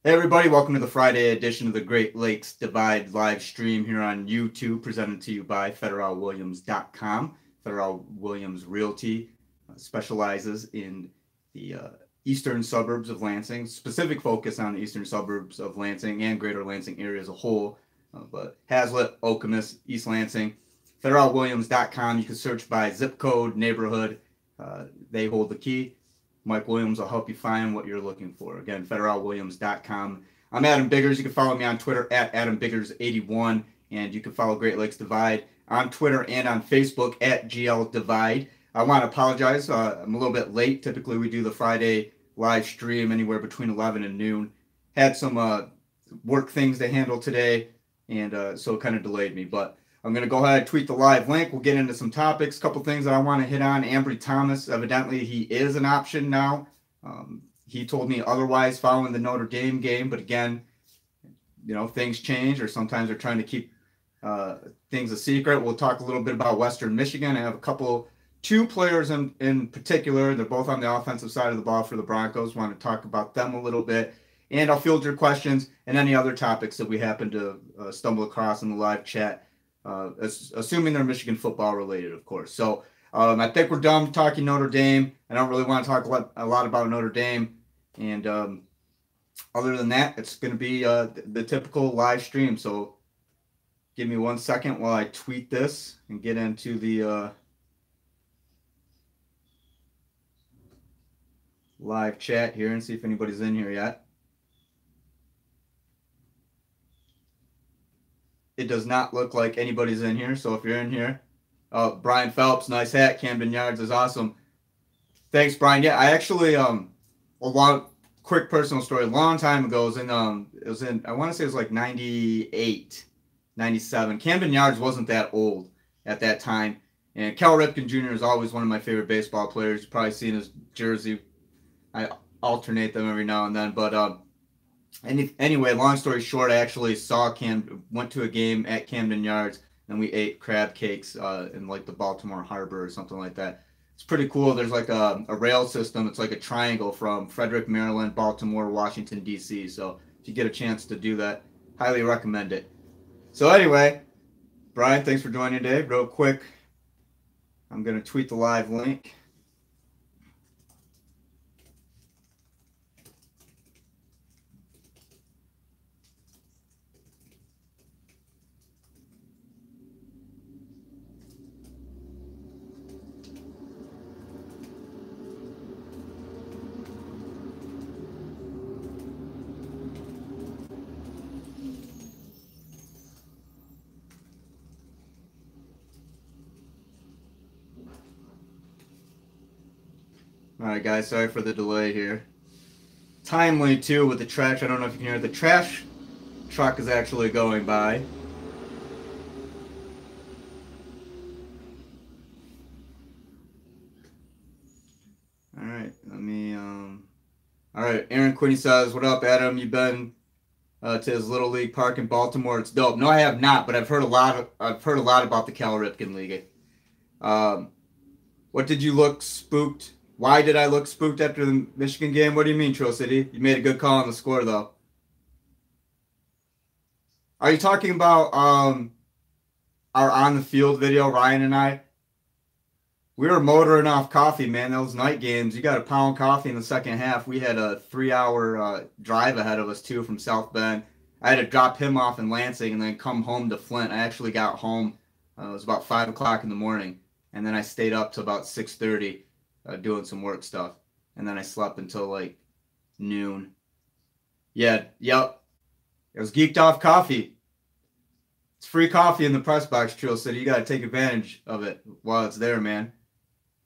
Hey everybody, welcome to the Friday edition of the Great Lakes Divide live stream here on YouTube, presented to you by federalwilliams.com. Federal Williams Realty specializes in the eastern suburbs of Lansing, specific focus on the eastern suburbs of Lansing and greater Lansing area as a whole, but Hazlet, Okemos, East Lansing. Federalwilliams.com, you can search by zip code, neighborhood, they hold the key. Mike Williams will help you find what you're looking for. Again, federalwilliams.com. I'm Adam Biggers. You can follow me on Twitter at AdamBiggers81, and you can follow Great Lakes Divide on Twitter and on Facebook at GL Divide. I want to apologize. I'm a little bit late. Typically, we do the Friday live stream anywhere between 11 and noon. Had some work things to handle today, and so it kind of delayed me. But I'm going to go ahead and tweet the live link. We'll get into some topics, a couple things that I want to hit on. Ambry Thomas, evidently he is an option now. He told me otherwise following the Notre Dame game, but again, you know, things change, or sometimes they're trying to keep things a secret. We'll talk a little bit about Western Michigan. I have two players in particular. They're both on the offensive side of the ball for the Broncos. Want to talk about them a little bit. And I'll field your questions and any other topics that we happen to stumble across in the live chat. Assuming they're Michigan football related, of course. So I think we're done talking Notre Dame. I don't really want to talk a lot about Notre Dame. And other than that, it's going to be the typical live stream. So give me 1 second while I tweet this and get into the live chat here and see if anybody's in here yet. It does not look like anybody's in here. So if you're in here, Brian Phelps, nice hat. Camden Yards is awesome. Thanks, Brian. Yeah, I actually, quick personal story. A long time ago, it was in, I want to say it was like 98, 97. Camden Yards wasn't that old at that time. And Cal Ripken Jr. is always one of my favorite baseball players. You've probably seen his jersey. I alternate them every now and then. But anyway, long story short, I actually went to a game at Camden Yards, and we ate crab cakes in like the Baltimore Harbor or something like that. It's pretty cool. There's like a rail system. It's like a triangle from Frederick, Maryland, Baltimore, Washington, D.C. So if you get a chance to do that, highly recommend it. So anyway, Brian, thanks for joining today. Real quick, I'm going to tweet the live link. All right, guys, sorry for the delay here. Timely, too, with the trash. I don't know if you can hear it. The trash truck is actually going by. All right, let me, all right, Aaron Quinney says, what up, Adam? You've been to his Little League park in Baltimore. It's dope. No, I have not, but I've heard a lot about the Cal Ripken League. What did you look spooked? Why did I look spooked after the Michigan game? What do you mean, Trill City? You made a good call on the score, though. Are you talking about our on-the-field video, Ryan and I? We were motoring off coffee, man. Those night games, you got to pound coffee in the second half. We had a 3-hour drive ahead of us, too, from South Bend. I had to drop him off in Lansing and then come home to Flint. I actually got home. It was about 5 o'clock in the morning, and then I stayed up till about 6:30. Doing some work stuff, and then I slept until like noon. Yep. It was geeked off coffee. It's free coffee in the press box, Trill City. You got to take advantage of it while it's there, man.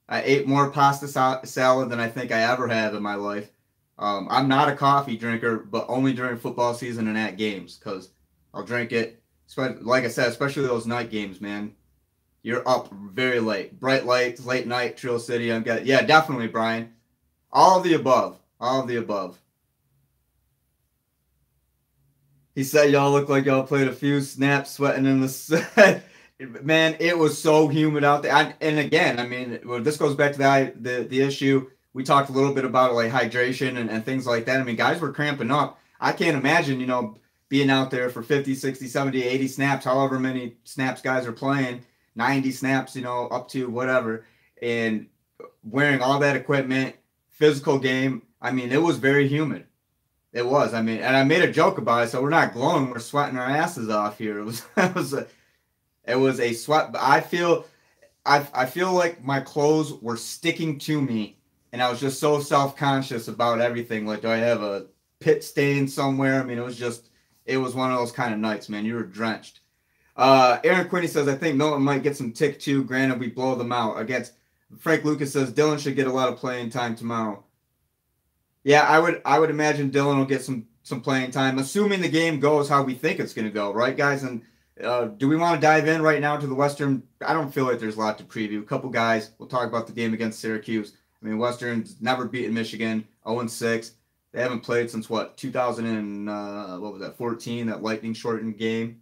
I ate more pasta salad than I think I ever have in my life. I'm not a coffee drinker, but only during football season and at games, because I'll drink it. Like I said, especially those night games, man. You're up very late. Bright lights, late night, Trill City. Yeah, definitely, Brian. All of the above. All of the above. He said y'all look like y'all played a few snaps sweating in the set. Man, it was so humid out there. And again, I mean, this goes back to the issue. We talked a little bit about like hydration and things like that. I mean, guys were cramping up. I can't imagine, being out there for 50, 60, 70, 80 snaps, however many snaps guys are playing, 90 snaps, up to whatever, and wearing all that equipment, physical game. I mean, it was very humid. It was. I mean, and I made a joke about it, so we're not glowing. We're sweating our asses off here. It was a sweat. I feel like my clothes were sticking to me, and I was just so self-conscious about everything. Like, do I have a pit stain somewhere? I mean, it was one of those kind of nights, man. You were drenched. Aaron Quinney says, I think Milton might get some tick too. Granted, we blow them out. Against Frank Lucas says Dylan should get a lot of playing time tomorrow. Yeah, I would imagine Dylan will get some playing time, assuming the game goes how we think it's going to go, right, guys? And do we want to dive in right now to the Western? I don't feel like there's a lot to preview. A couple guys. We'll talk about the game against Syracuse. I mean, Western's never beaten Michigan, 0-6. They haven't played since, 2014, that lightning shortened game.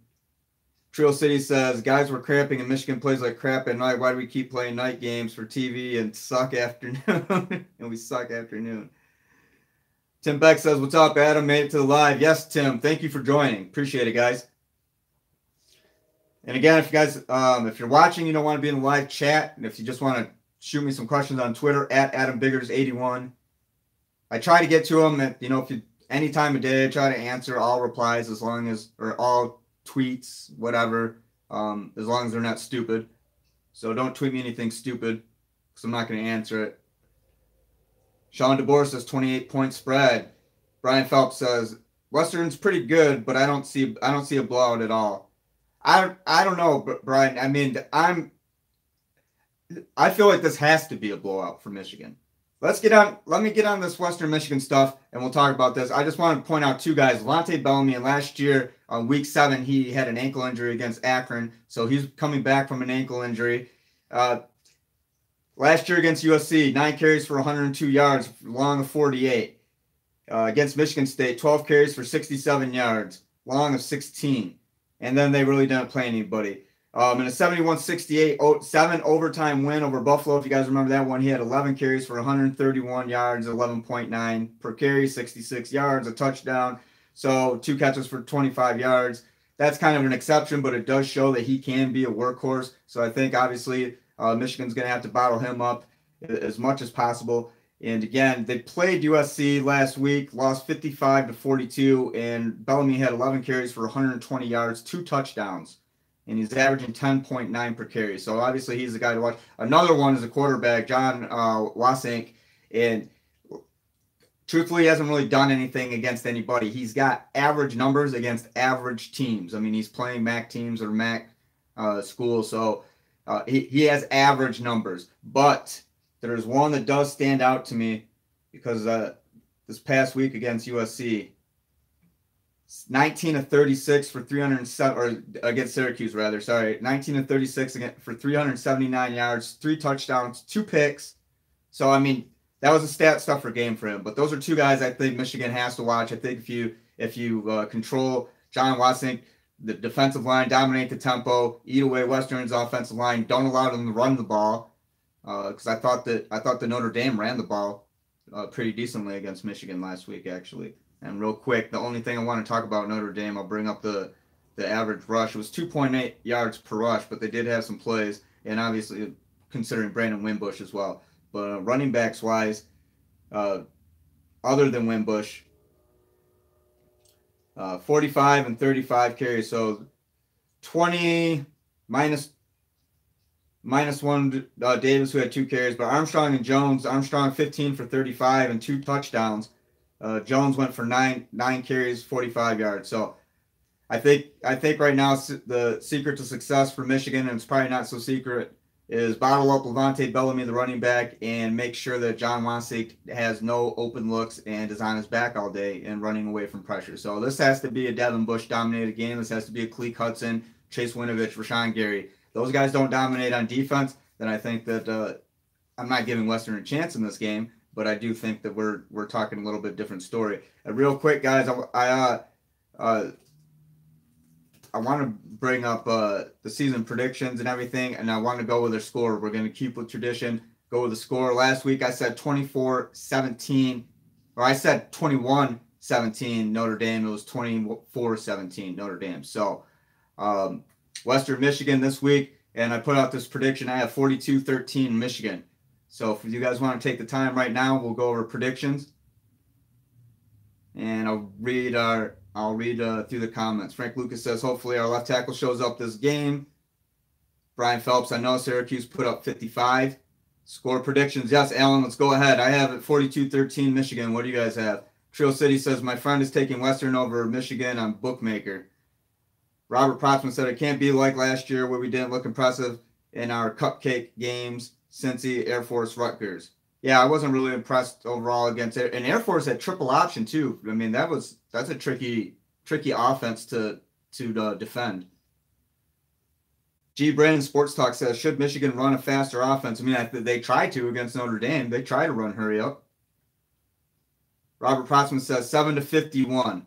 Trail City says, guys were cramping and Michigan plays like crap at night. Why do we keep playing night games for TV and suck afternoon? And we suck afternoon. Tim Beck says, what's up, Adam? Made it to the live. Yes, Tim. Thank you for joining. Appreciate it, guys. And again, if you guys, if you're watching, you don't want to be in the live chat, and if you just want to shoot me some questions on Twitter, at AdamBiggers81. I try to get to them at, if you, any time of day, I try to answer all replies or all tweets, whatever, as long as they're not stupid. So don't tweet me anything stupid, because I'm not going to answer it. Sean DeBoer says 28-point spread. Brian Phelps says Western's pretty good, but I don't see a blowout at all. I don't know, Brian. I mean, I feel like this has to be a blowout for Michigan. Let me get on this Western Michigan stuff, and we'll talk about this. I just want to point out two guys. Vontae Bellamy, and last year on week 7, he had an ankle injury against Akron, so he's coming back from an ankle injury. Last year against USC, 9 carries for 102 yards, long of 48. Against Michigan State, 12 carries for 67 yards, long of 16. And then they really didn't play anybody. In a 71-68 7 overtime win over Buffalo, if you guys remember that one, he had 11 carries for 131 yards, 11.9 per carry, 66 yards, a touchdown. So 2 catches for 25 yards. That's kind of an exception, but it does show that he can be a workhorse. So I think, obviously, Michigan's going to have to bottle him up as much as possible. And again, they played USC last week, lost 55-42, and Bellamy had 11 carries for 120 yards, 2 touchdowns. And he's averaging 10.9 per carry. So obviously he's the guy to watch. Another one is a quarterback, John Wasink. And truthfully, he hasn't really done anything against anybody. He's got average numbers against average teams. I mean, he's playing MAC teams or MAC schools. So he has average numbers. But there's one that does stand out to me because this past week against USC, 19-36 for 307, or against Syracuse rather. Sorry, 19-36 for 379 yards, 3 touchdowns, 2 picks. So I mean, that was a stat stuffer game for him. But those are 2 guys I think Michigan has to watch. I think if you control John Wasink, the defensive line, dominate the tempo, eat away Western's offensive line, don't allow them to run the ball. Because I thought the Notre Dame ran the ball pretty decently against Michigan last week, actually. And real quick, the only thing I want to talk about Notre Dame, I'll bring up the average rush. It was 2.8 yards per rush, but they did have some plays, and obviously considering Brandon Wimbush as well. But running backs wise, other than Wimbush, 45 and 35 carries, so 20 minus 1 Davis, who had 2 carries, but Armstrong and Jones, Armstrong 15 for 35 and 2 touchdowns. Jones went for 9 carries, 45 yards. So I think right now the secret to success for Michigan, and it's probably not so secret, is bottle up Levante Bellamy, the running back, and make sure that John Wasink has no open looks and is on his back all day and running away from pressure. So this has to be a Devin Bush dominated game. This has to be a Cleek Hudson, Chase Winovich, Rashawn Gary. Those guys don't dominate on defense, then I think that I'm not giving Western a chance in this game, but I do think that we're talking a little bit different story. Real quick, guys, I want to bring up the season predictions and everything, and I want to go with their score. We're going to keep with tradition, go with the score. Last week I said 24-17, or I said 21-17 17 Notre Dame. It was 24-17 Notre Dame. So Western Michigan this week, and I put out this prediction. I have 42-13 Michigan. So if you guys want to take the time right now, we'll go over predictions. And I'll read through the comments. Frank Lucas says, hopefully our left tackle shows up this game. Brian Phelps, I know Syracuse put up 55. Score predictions. Yes, Alan, let's go ahead. I have it 42-13 Michigan. What do you guys have? Trio City says, my friend is taking Western over Michigan on Bookmaker. Robert Protzman said, it can't be like last year where we didn't look impressive in our cupcake games. Cincy, Air Force, Rutgers. Yeah, I wasn't really impressed overall against it. And Air Force had triple option too. I mean, that's a tricky offense to defend. G. Brandon Sports Talk says, should Michigan run a faster offense? I mean, they tried to against Notre Dame. They tried to run hurry up. Robert Protzman says 7-51.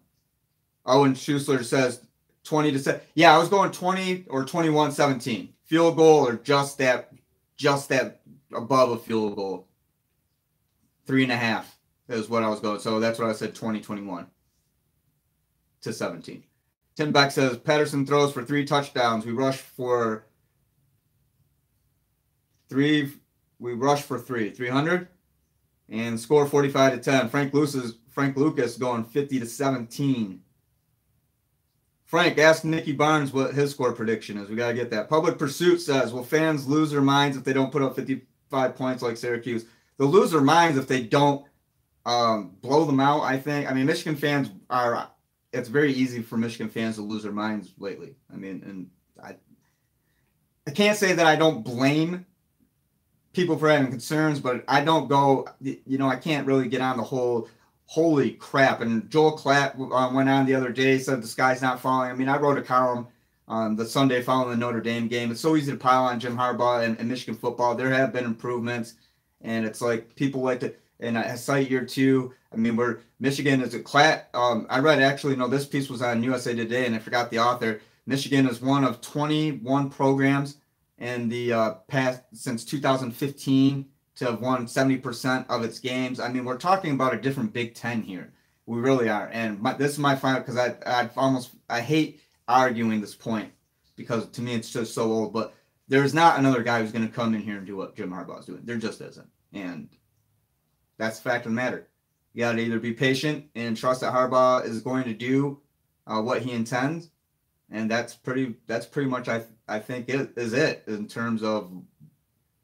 Owen Schussler says 20-7. Yeah, I was going 20 or 21-17. Field goal or just that above a field goal. 3.5 is what I was going. So that's what I said, 20-21 to 17. Tim Beck says, Patterson throws for 3 touchdowns. We rush for 3. 300. And score 45-10. Frank Lucas going 50-17. Frank, ask Nicky Barnes what his score prediction is. We got to get that. Public Pursuit says, will fans lose their minds if they don't put up 55 points like Syracuse? They'll lose their minds if they don't blow them out, I think. I mean, Michigan fans it's very easy for Michigan fans to lose their minds lately. I mean, and I can't say that I don't blame people for having concerns, but I don't go, I can't really get on the whole holy crap. And Joel Klatt went on the other day, said the sky's not falling. I mean, I wrote a column on the Sunday following the Notre Dame game. It's so easy to pile on Jim Harbaugh and Michigan football. There have been improvements, and it's like people like to, and I cite year 2. I mean, Michigan is a Klatt. I read this piece was on USA Today, and I forgot the author. Michigan is one of 21 programs in the past since 2015 to have won 70% of its games. I mean, we're talking about a different Big Ten here. We really are. And this is my final, because I hate arguing this point because to me it's just so old. But there's not another guy who's going to come in here and do what Jim Harbaugh is doing. There just isn't. And that's the fact of the matter. You got to either be patient and trust that Harbaugh is going to do what he intends. And that's pretty much, I think, is it in terms of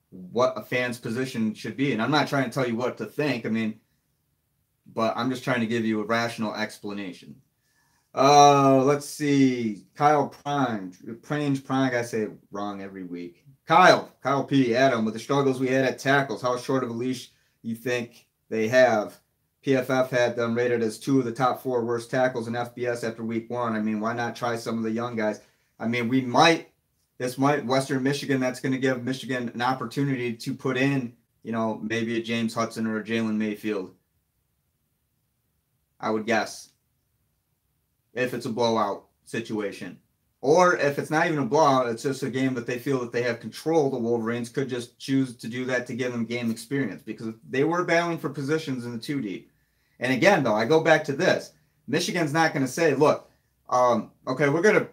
what a fan's position should be. And I'm not trying to tell you what to think. I mean, but I'm just trying to give you a rational explanation. Let's see. Kyle Prime. I say it wrong every week. Kyle P. Adam, with the struggles we had at tackles, how short of a leash you think they have? PFF had them rated as 2 of the top 4 worst tackles in FBS after week 1. I mean, why not try some of the young guys? I mean, Western Michigan, that's going to give Michigan an opportunity to put in, maybe a James Hudson or a Jalen Mayfield. I would guess. If it's a blowout situation. Or if it's not even a blowout, it's just a game that they feel that they have control. The Wolverines could just choose to do that to give them game experience because they were battling for positions in the 2D. And again, though, I go back to this. Michigan's not going to say, look, okay,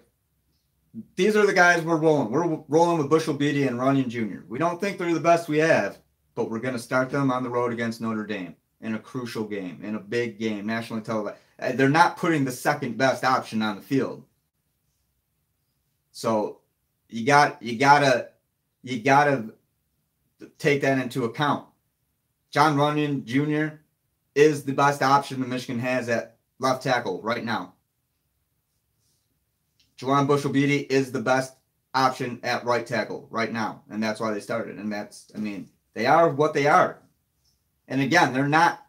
these are the guys we're rolling. We're rolling with Bushell Beatty and Runyon Jr. We don't think they're the best we have, but we're going to start them on the road against Notre Dame in a crucial game, in a big game, nationally televised. They're not putting the second best option on the field. So you gotta take that into account. John Runyon Jr. is the best option that Michigan has at left tackle right now. Juwan Bushell-Beatty is the best option at right tackle right now, and that's why they started. And they are what they are. And again, they're not.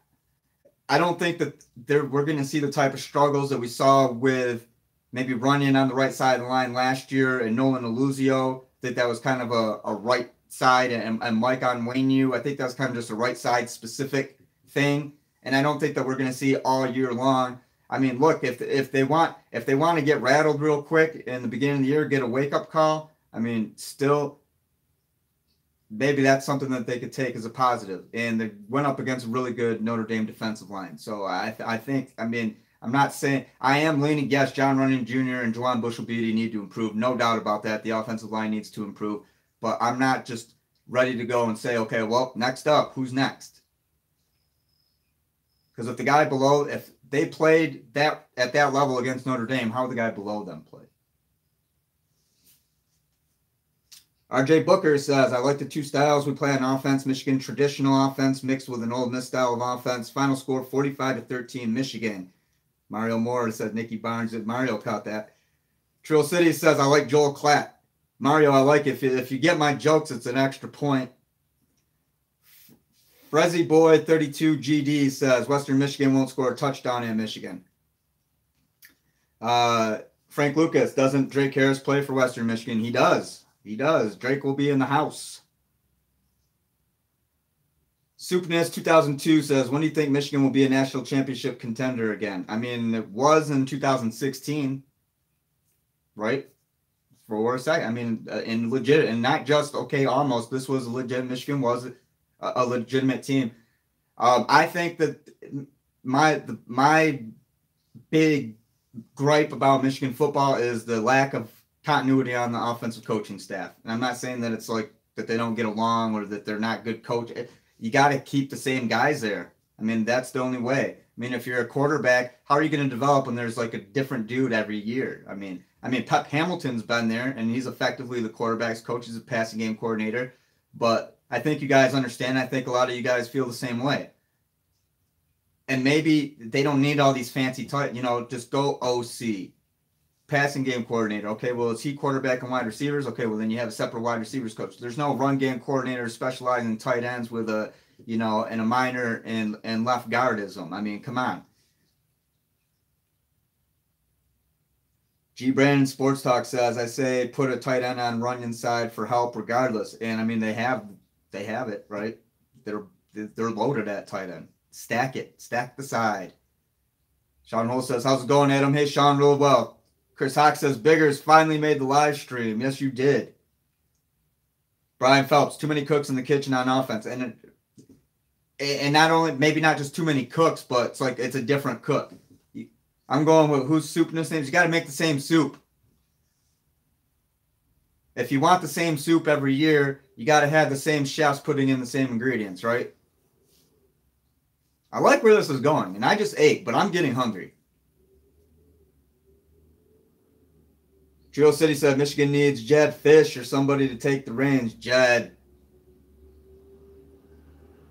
I don't think that we're going to see the type of struggles that we saw with maybe Runyon on the right side of the line last year and Nolan Aluzio. I think that was kind of a right side, and Mike Onwenu. I think that was kind of just a right side specific thing. And I don't think that we're going to see all year long. I mean, look, if they want to get rattled real quick in the beginning of the year, get a wake up call. I mean, still, maybe that's something that they could take as a positive. And they went up against a really good Notre Dame defensive line. So I think, I'm not saying I am leaning. Yes, John Runyon Jr. and Jawan Bushell-Beatty need to improve. No doubt about that. The offensive line needs to improve. But I'm not just ready to go and say, okay, well, next up, who's next? Because if the guy below, if they played that at that level against Notre Dame, how would the guy below them play? RJ Booker says, I like the two styles we play on offense. Michigan traditional offense mixed with an Ole Miss style of offense. Final score 45-13 Michigan. Mario Moore says Nicky Barnes. Mario caught that. Trill City says, I like Joel Klatt. Mario, I like it. If you get my jokes, it's an extra point. Frezzy Boy 32 GD says Western Michigan won't score a touchdown in Michigan. Frank Lucas, doesn't Drake Harris play for Western Michigan? He does. He does. Drake will be in the house. Soupness 2002 says, when do you think Michigan will be a national championship contender again? I mean, it was in 2016, right? For a second. I mean, in legit, and not just, okay, almost. This was a legit, Michigan was a legitimate team. I think that my big gripe about Michigan football is the lack of continuity on the offensive coaching staff. And I'm not saying that it's like that they don't get along or that they're not good coach. You got to keep the same guys there. I mean, that's the only way. I mean, if you're a quarterback, how are you going to develop when there's like a different dude every year? I mean, Pep Hamilton's been there, and he's effectively the quarterback's coach. He's a passing game coordinator. But I think you guys understand. I think a lot of you guys feel the same way. And maybe they don't need all these fancy titles. Just go OC. Passing game coordinator. Okay, well, is he quarterback and wide receivers? Okay, well, then you have a separate wide receivers coach. There's no run game coordinator specializing in tight ends with a, and a minor and left guardism. I mean, come on. G. Brandon Sports Talk says, I say put a tight end on Runyon's side for help regardless. And I mean, they have it, right? They're loaded at tight end. Stack it. Stack the side. Sean Hull says, how's it going, Adam? Hey, Sean, real well. Chris Hawk says, Biggers finally made the live stream. Yes, you did. Brian Phelps, too many cooks in the kitchen on offense. And not only, maybe not just too many cooks, but it's like it's a different cook. I'm going with whose soupness names. You got to make the same soup. If you want the same soup every year, you got to have the same chefs putting in the same ingredients, right? I like where this is going, and I just ate, but I'm getting hungry. Drill City said Michigan needs Jed Fish or somebody to take the reins. Jed.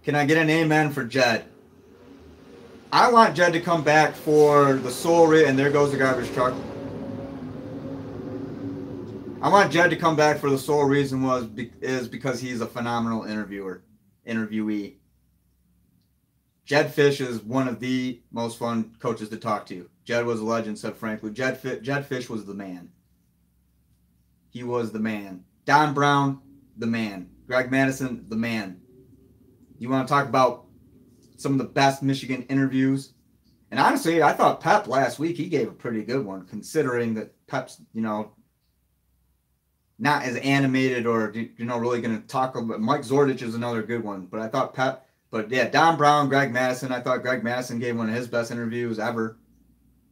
Can I get an amen for Jed? I want Jed to come back for the sole reason, and there goes the garbage truck. I want Jed to come back for the sole reason is because he's a phenomenal interviewee. Jed Fish is one of the most fun coaches to talk to. Jed was a legend, said frankly. Jed Fish was the man. He was the man. Don Brown, the man. Greg Madison, the man. You want to talk about some of the best Michigan interviews? And honestly, I thought Pep last week, he gave a pretty good one, considering that Pep's, not as animated or, really going to talk about. Mike Zordich is another good one. But I thought Pep, but yeah, Don Brown, Greg Madison, I thought Greg Madison gave one of his best interviews ever.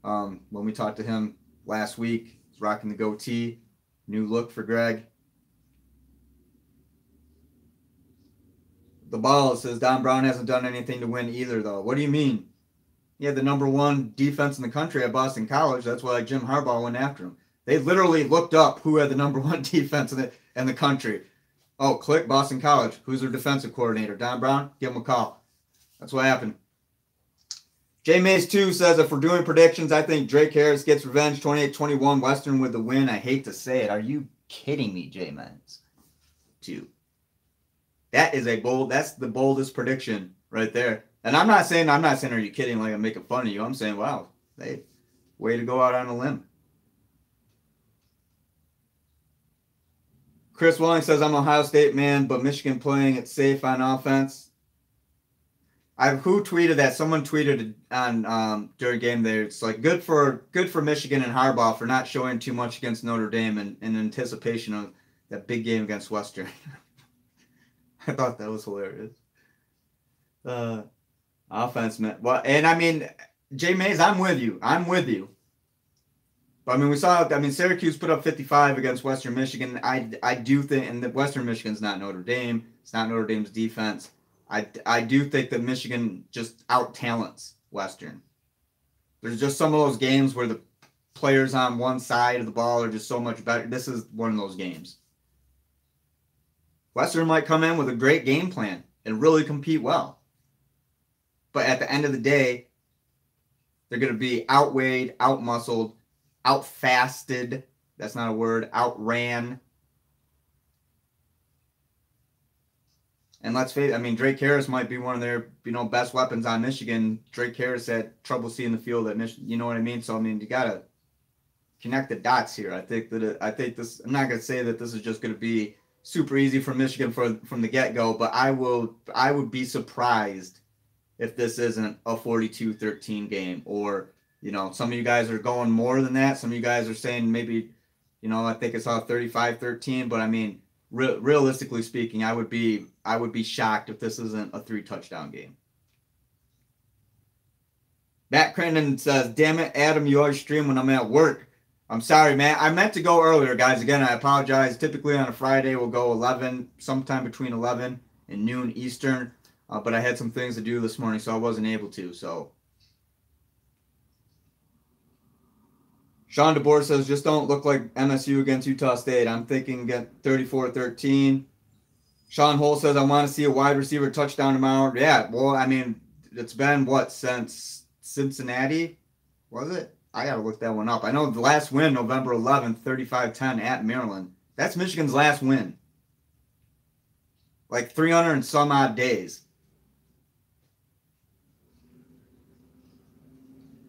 When we talked to him last week, he's rocking the goatee. New look for Greg. The Ball says Don Brown hasn't done anything to win either, though. What do you mean? He had the #1 defense in the country at Boston College. That's why Jim Harbaugh went after him. They literally looked up who had the #1 defense in the country. Oh, click Boston College. Who's their defensive coordinator? Don Brown? Give him a call. That's what happened. J Mays 2 says, if we're doing predictions, I think Drake Harris gets revenge 28-21 Western with the win. I hate to say it. Are you kidding me, J Mays 2? That's the boldest prediction right there. And I'm not saying, are you kidding? Like I'm making fun of you. I'm saying, wow, hey, way to go out on a limb. Chris Willing says, I'm an Ohio State man, but Michigan playing it safe on offense. Who tweeted that? Someone tweeted on during game there. It's like good for Michigan and Harbaugh for not showing too much against Notre Dame in anticipation of that big game against Western. I thought that was hilarious. Offense, man. Well, and I mean, Jay Mays, I'm with you. I'm with you. But I mean, Syracuse put up 55 against Western Michigan. I do think, and that Western Michigan's not Notre Dame. It's not Notre Dame's defense. I do think that Michigan just out talents Western. There's just some of those games where the players on one side of the ball are just so much better. This is one of those games. Western might come in with a great game plan and really compete well. But at the end of the day, they're going to be outweighed, outmuscled, outfasted. That's not a word. Outran. And let's face it, I mean, Drake Harris might be one of their, best weapons on Michigan. Drake Harris had trouble seeing the field at Michigan. You know what I mean? So, I mean, you got to connect the dots here. I think this, I'm not going to say that this is just going to be super easy for Michigan from the get-go, but I would be surprised if this isn't a 42-13 game, or, some of you guys are going more than that. Some of you guys are saying maybe, I think it's all 35-13, but I mean, realistically speaking, I would be shocked if this isn't a 3-touchdown game. Matt Crandon says, "Damn it, Adam, you always stream when I'm at work." I'm sorry, man. I meant to go earlier, guys. Again, I apologize. Typically on a Friday, we'll go 11, sometime between 11 and noon Eastern. But I had some things to do this morning, so I wasn't able to. So, Sean DeBoer says, "Just don't look like MSU against Utah State. I'm thinking get 34-13. Sean Hull says, "I want to see a wide receiver touchdown tomorrow." Yeah, well, I mean, it's been, since Cincinnati? Was it? I got to look that one up. I know the last win, November 11th, 35-10 at Maryland. That's Michigan's last win. Like 300 and some odd days.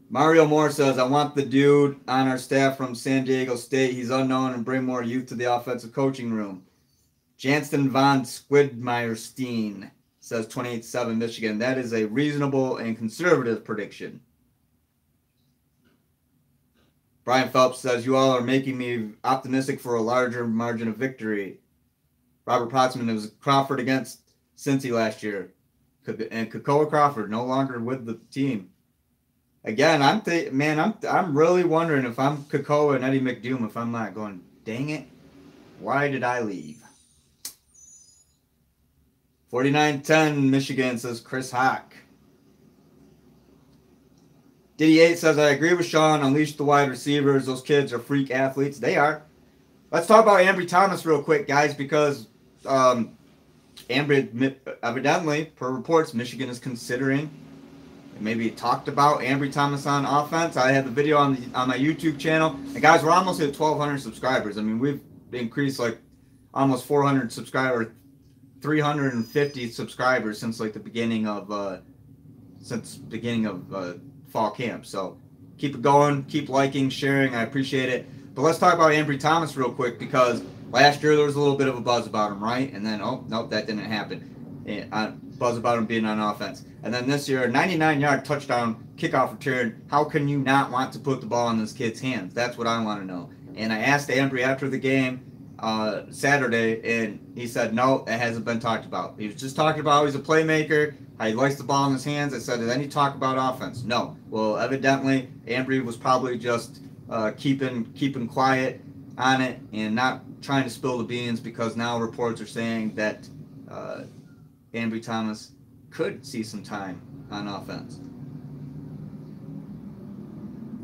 Mario Moore says, "I want the dude on our staff from San Diego State. He's unknown and bring more youth to the offensive coaching room." Janston von Squidmeyerstein says 28-7 Michigan. That is a reasonable and conservative prediction. Brian Phelps says, "You all are making me optimistic for a larger margin of victory." Robert Potsman, it was Crawford against Cincy last year. And Kakoa Crawford no longer with the team. Again, I'm really wondering if I'm Kakoa and Eddie McDoom, if I'm not going, dang it, why did I leave? 49-10 Michigan, says Chris Hawk. Diddy 8 says, "I agree with Sean. Unleash the wide receivers. Those kids are freak athletes." They are. Let's talk about Ambry Thomas real quick, guys, because Ambry, evidently, per reports, Michigan is considering, maybe talked about Ambry Thomas on offense. I had the video on my YouTube channel. And guys, we're almost at 1,200 subscribers. I mean, we've increased like almost 400 subscribers, 350 subscribers since like the beginning of fall camp. So keep it going, keep liking, sharing. I appreciate it. But let's talk about Ambry Thomas real quick, because last year there was a little bit of a buzz about him, right? And then, oh, nope, that didn't happen. Buzz about him being on offense. And then this year, 99-yard touchdown kickoff return. How can you not want to put the ball in this kid's hands? That's what I want to know. And I asked Ambry after the game Saturday, and he said, no, it hasn't been talked about. He was just talking about how he's a playmaker, how he likes the ball in his hands. I said, did any talk about offense? No. Well, evidently, Ambry was probably just keeping quiet on it and not trying to spill the beans, because now reports are saying that Ambry Thomas could see some time on offense.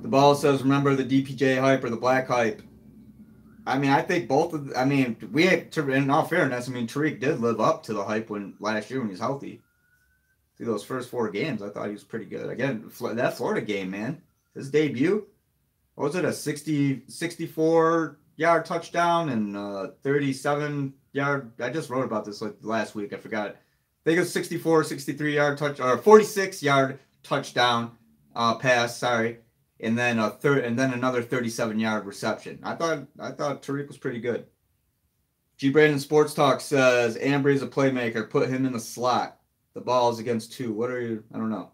The ball says, remember the DPJ hype or the black hype? I mean, I think both of I mean, we had, in all fairness, I mean, Tariq did live up to the hype last year when he was healthy. Through those first 4 games, I thought he was pretty good. Again, that Florida game, man, his debut, what was it, a 64-yard touchdown and 37-yard, I just wrote about this like last week, I forgot. I think it was 63-yard touch, or 46-yard touchdown pass, sorry. And then another 37-yard reception. I thought Tariq was pretty good. G. Brandon Sports Talk says Ambry's a playmaker. Put him in the slot. The ball is against 2. What are you? I don't know.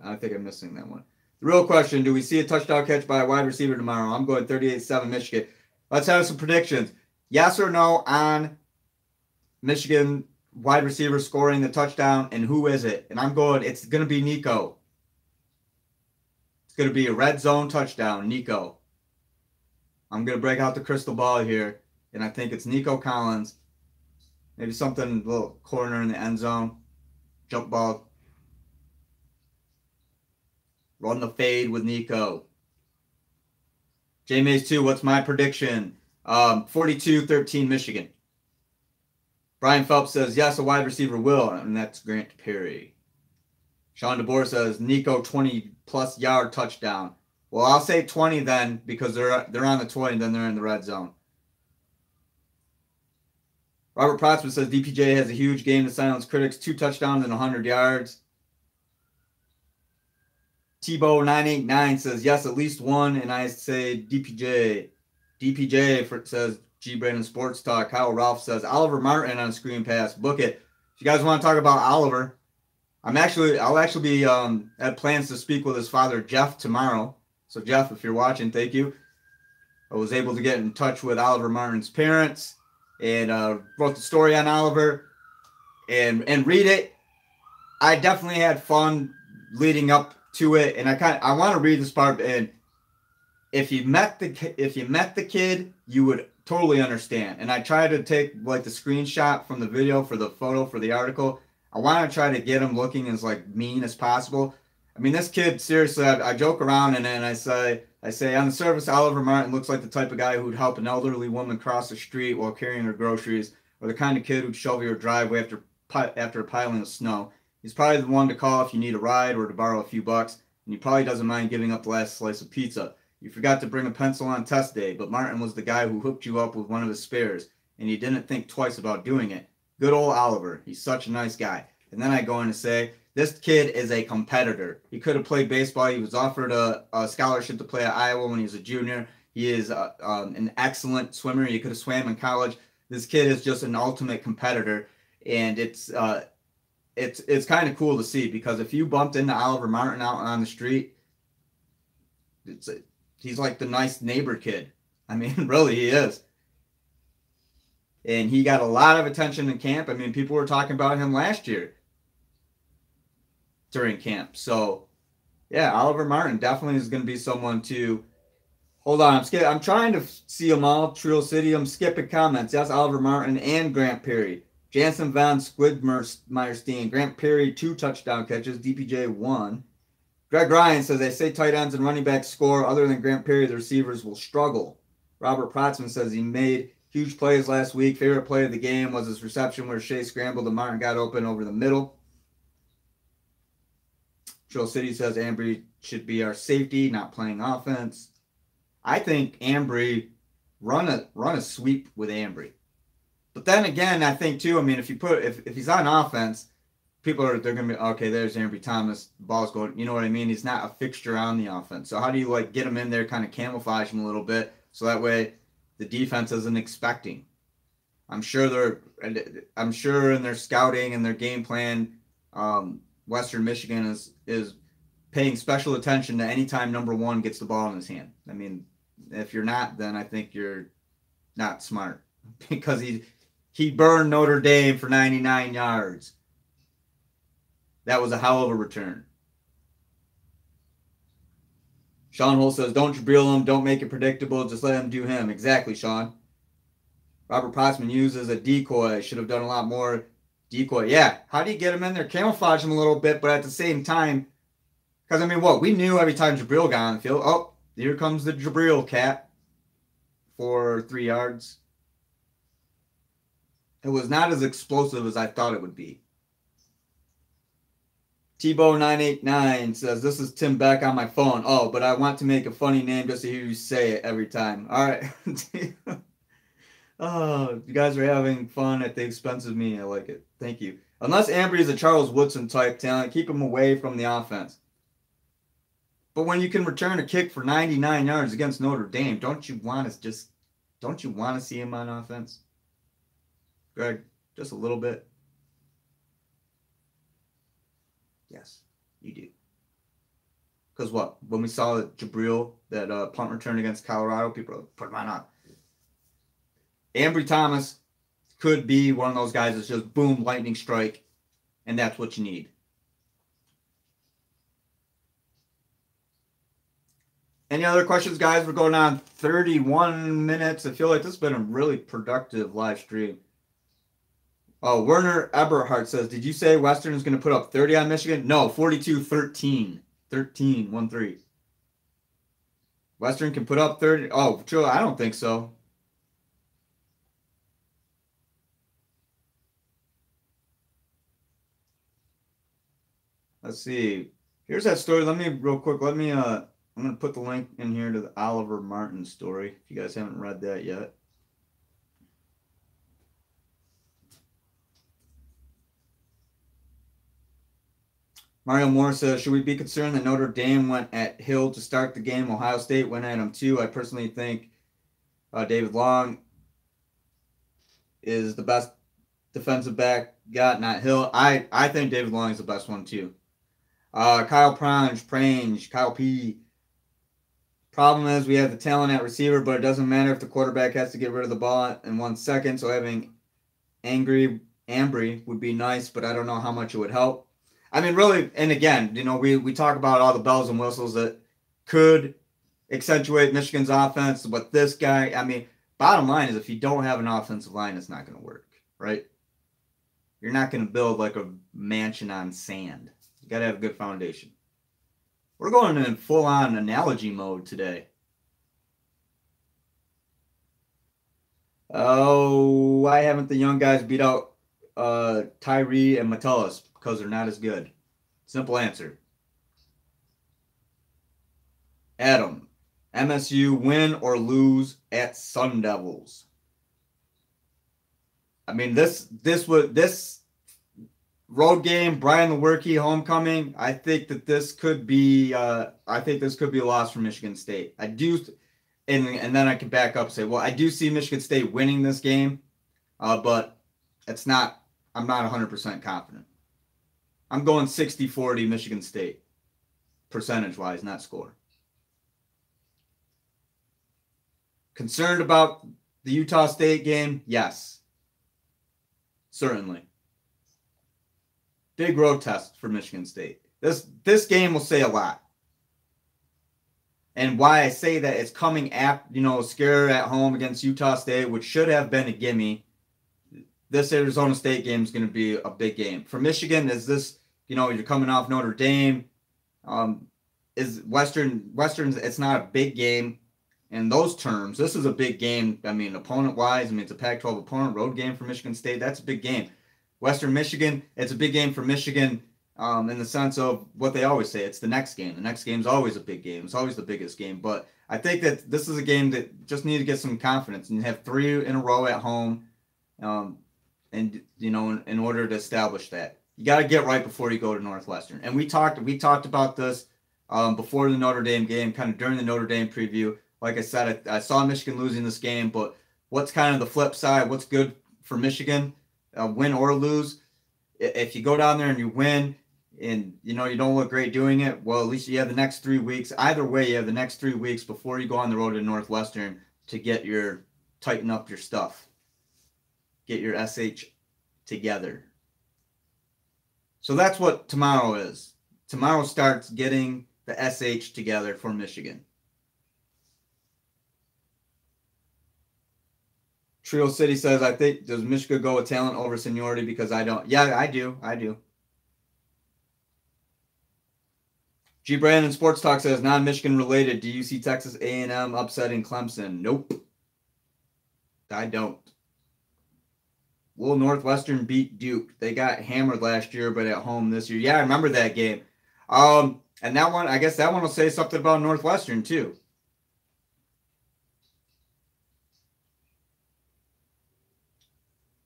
I think I'm missing that one. The real question: do we see a touchdown catch by a wide receiver tomorrow? I'm going 38-7 Michigan. Let's have some predictions. Yes or no on Michigan wide receiver scoring the touchdown, and who is it? And I'm going. It's going to be Nico. It's going to be a red zone touchdown, Nico. I'm going to break out the crystal ball here, and I think it's Nico Collins. Maybe something, a little corner in the end zone. Jump ball. Run the fade with Nico. J-Mays 2, what's my prediction? 42-13 Michigan. Brian Phelps says, yes, a wide receiver will, and that's Grant Perry. Sean DeBoer says, Nico 20-plus yard touchdown. Well, I'll say 20 then, because they're on the 20, then they're in the red zone. Robert Protzman says, DPJ has a huge game to silence critics, 2 touchdowns and 100 yards. Tebow989 says, yes, at least 1, and I say DPJ. DPJ says, G. Brandon Sports Talk. Kyle Ralph says, Oliver Martin on screen pass. Book it. If you guys want to talk about Oliver, I'll actually be at plans to speak with his father, Jeff, tomorrow. So, Jeff, if you're watching, thank you. I was able to get in touch with Oliver Martin's parents and wrote the story on Oliver and read it. I definitely had fun leading up to it, and I want to read this part. And if you met the kid, you would totally understand. And I tried to take like the screenshot from the video for the photo for the article. I want to try to get him looking as like mean as possible. I mean, this kid, seriously, I joke around and then I say on the surface, Oliver Martin looks like the type of guy who'd help an elderly woman cross the street while carrying her groceries, or the kind of kid who'd shovel your driveway after a piling of snow. He's probably the one to call if you need a ride or to borrow a few bucks, and he probably doesn't mind giving up the last slice of pizza. You forgot to bring a pencil on test day, but Martin was the guy who hooked you up with one of his spares, and he didn't think twice about doing it. Good old Oliver. He's such a nice guy. And then I go on to say, this kid is a competitor. He could have played baseball. He was offered a scholarship to play at Iowa when he was a junior. He is an excellent swimmer. He could have swam in college. This kid is just an ultimate competitor, and it's kind of cool to see, because if you bumped into Oliver Martin out on the street, he's like the nice neighbor kid. I mean, really, he is. And he got a lot of attention in camp. I mean, people were talking about him last year during camp. So, yeah, Oliver Martin definitely is going to be someone to hold on. I'm trying to see them all. Trill City, I'm skipping comments. Yes, Oliver Martin and Grant Perry. Jansen Van Squidmeyerstein. Grant Perry, 2 touchdown catches. DPJ 1. Greg Ryan says, they say tight ends and running backs score. Other than Grant Perry, the receivers will struggle. Robert Protzman says he made huge plays last week. Favorite play of the game was his reception where Shea scrambled and Martin got open over the middle. Trill City says Ambry should be our safety, not playing offense. I think Ambry, run a sweep with Ambry. But then again, I think too, I mean, if he's on offense, they're going to be, okay, there's Ambry Thomas, the ball's going, you know what I mean? He's not a fixture on the offense. So how do you like get him in there, kind of camouflage him a little bit, so that way the defense isn't expecting? I'm sure in their scouting and their game plan, Western Michigan is paying special attention to any time number 1 gets the ball in his hand. I mean, if you're not, then I think you're not smart, because he burned Notre Dame for 99 yards. That was a hell of a return. Sean Hull says, don't drill him. Don't make it predictable. Just let him do him. Exactly, Sean. Robert Protzman uses a decoy. Should have done a lot more decoy. Yeah. How do you get him in there? Camouflage him a little bit, but at the same time, because, I mean, we knew every time Jabril got on the field, oh, here comes the Jabril cat for 3 yards. It was not as explosive as I thought it would be. Tebow989 says, this is Tim Beck on my phone. Oh, but I want to make a funny name just to hear you say it every time. All right. Oh, you guys are having fun at the expense of me. I like it. Thank you. Unless Ambry is a Charles Woodson type talent, keep him away from the offense. But when you can return a kick for 99 yards against Notre Dame, don't you want to see him on offense? Greg, just a little bit. Yes, you do. Because what? When we saw Jabril, that punt return against Colorado, people put him on. Ambry Thomas could be one of those guys that's just boom, lightning strike, and that's what you need. Any other questions, guys? We're going on 31 minutes. I feel like this has been a really productive live stream. Oh, Werner Eberhardt says, did you say Western is going to put up 30 on Michigan? No, 42-13. 13-1-3. Western can put up 30. Oh, true. I don't think so. Let's see. Here's that story. Let me real quick. I'm gonna put the link in here to the Oliver Martin story. If you guys haven't read that yet. Mario Moore says, should we be concerned that Notre Dame went at Hill to start the game? Ohio State went at him too. I personally think David Long is the best defensive back got, not Hill. I think David Long is the best one too. Kyle Prange, Kyle P. Problem is we have the talent at receiver, but it doesn't matter if the quarterback has to get rid of the ball in 1 second. So having Ambry would be nice, but I don't know how much it would help. I mean, really, and again, we talk about all the bells and whistles that could accentuate Michigan's offense, but this guy, I mean, bottom line is if you don't have an offensive line, it's not going to work, right? You're not going to build like a mansion on sand. You got to have a good foundation. We're going in full-on analogy mode today. Oh, why haven't the young guys beat out Tyree and Metellus? Because they're not as good. Simple answer. Adam, MSU win or lose at Sun Devils? I mean, this road game, Brian Lewerke homecoming. I think that this could be a loss for Michigan State. I do, and then I can back up and say, well, I do see Michigan State winning this game, but it's not. I'm not 100% confident. I'm going 60-40 Michigan State, percentage-wise, not score. Concerned about the Utah State game? Yes. Certainly. Big road test for Michigan State. This game will say a lot. And why I say that it's coming scare at home against Utah State, which should have been a gimme. This Arizona State game is going to be a big game. For Michigan, is this, you're coming off Notre Dame. Is Western's, it's not a big game in those terms. This is a big game. I mean, opponent-wise, it's a Pac-12 opponent, road game for Michigan State. That's a big game. Western Michigan, it's a big game for Michigan in the sense of what they always say. It's the next game. The next game is always a big game. It's always the biggest game. But I think that this is a game that just need to get some confidence and have 3 in a row at home. In order to establish that, you got to get right before you go to Northwestern. And we talked about this before the Notre Dame game, kind of during the Notre Dame preview. Like I said, I saw Michigan losing this game, but what's kind of the flip side? What's good for Michigan, win or lose? If you go down there and you win, and you don't look great doing it, well, at least you have the next 3 weeks. Either way, you have the next 3 weeks before you go on the road to Northwestern to tighten up your stuff. Get your SH together. So that's what tomorrow is. Tomorrow starts getting the SH together for Michigan. Trio City says, I think, does Michigan go with talent over seniority? Because I don't. Yeah, I do. G. Brandon Sports Talk says, non-Michigan related. Do you see Texas A&M upsetting Clemson? Nope. I don't. Will Northwestern beat Duke? They got hammered last year, but at home this year. Yeah, I remember that game. And that one, I guess that one will say something about Northwestern too.